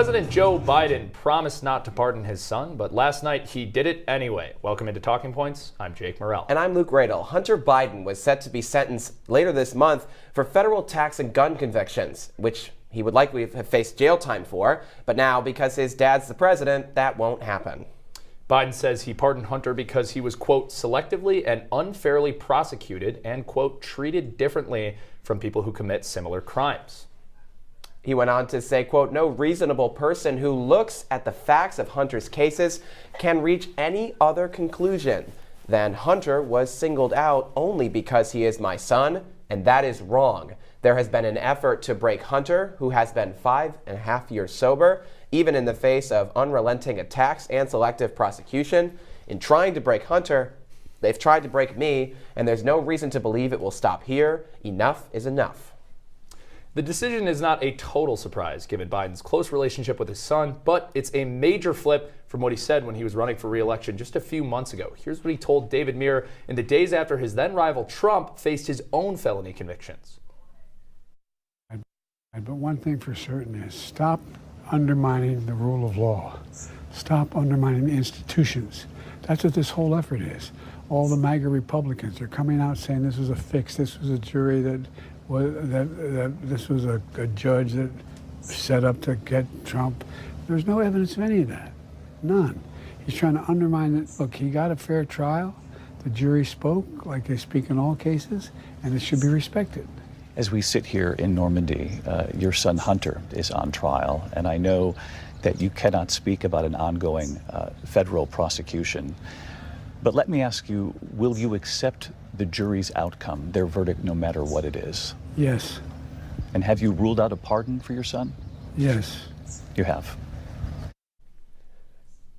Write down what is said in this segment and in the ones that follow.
President Joe Biden promised not to pardon his son, but last night he did it anyway. Welcome into Talking Points. I'm Jake Morel. And I'm Luke Radel. Hunter Biden was set to be sentenced later this month for federal tax and gun convictions, which he would likely have faced jail time for. But now, because his dad's the president, that won't happen. Biden says he pardoned Hunter because he was, quote, selectively and unfairly prosecuted and, quote, treated differently from people who commit similar crimes. He went on to say, quote, no reasonable person who looks at the facts of Hunter's cases can reach any other conclusion than Hunter was singled out only because he is my son, and that is wrong. There has been an effort to break Hunter, who has been 5.5 years sober, even in the face of unrelenting attacks and selective prosecution. In trying to break Hunter, they've tried to break me, and there's no reason to believe it will stop here. Enough is enough. The decision is not a total surprise given Biden's close relationship with his son, but it's a major flip from what he said when he was running for re-election just a few months ago. Here's what he told David Muir in the days after his then rival Trump faced his own felony convictions. But one thing for certain is stop undermining the rule of law. Stop undermining the institutions. That's what this whole effort is. All the MAGA Republicans are coming out saying this was a fix, this was a jury that this was a judge that set up to get Trump. There's no evidence of any of that. None. He's trying to undermine it. Look, he got a fair trial. The jury spoke like they speak in all cases, and it should be respected. As we sit here in Normandy, your son Hunter is on trial, and I know that you cannot speak about an ongoing federal prosecution. But let me ask you, will you accept the jury's outcome, their verdict, no matter what it is? Yes. And have you ruled out a pardon for your son? Yes. You have.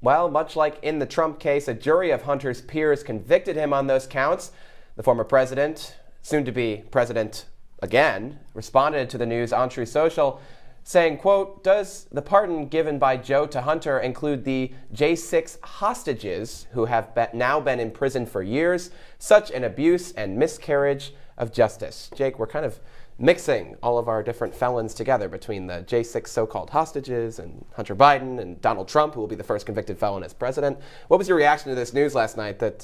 Well, much like in the Trump case, a jury of Hunter's peers convicted him on those counts. The former president, soon to be president again, responded to the news on Truth Social, saying, quote, does the pardon given by Joe to Hunter include the J6 hostages who have now been in prison for years? Such an abuse and miscarriage of justice. Jake, we're kind of mixing all of our different felons together between the J6 so-called hostages and Hunter Biden and Donald Trump, who will be the first convicted felon as president. What was your reaction to this news last night that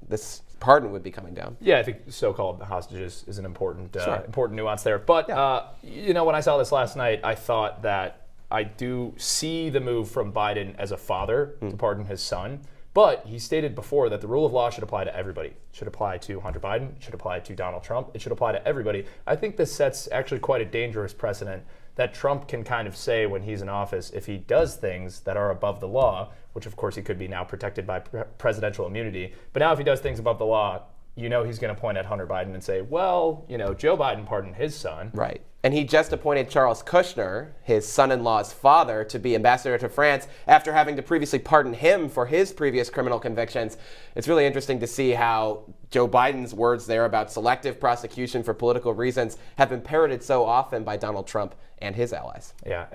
this pardon would be coming down? Yeah, I think so-called hostages is an important important nuance there. But, yeah. When I saw this last night, I thought that I do see the move from Biden as a father to pardon his son. But he stated before that the rule of law should apply to everybody. It should apply to Hunter Biden. It should apply to Donald Trump. It should apply to everybody. I think this sets actually quite a dangerous precedent that Trump can kind of say when he's in office, if he does things that are above the law, which of course he could be now protected by presidential immunity, but now if he does things above the law, you know he's going to point at Hunter Biden and say, well, Joe Biden pardoned his son. Right. And he just appointed Charles Kushner, his son-in-law's father, to be ambassador to France after having to previously pardon him for his previous criminal convictions. It's really interesting to see how Joe Biden's words there about selective prosecution for political reasons have been parroted so often by Donald Trump and his allies. Yeah.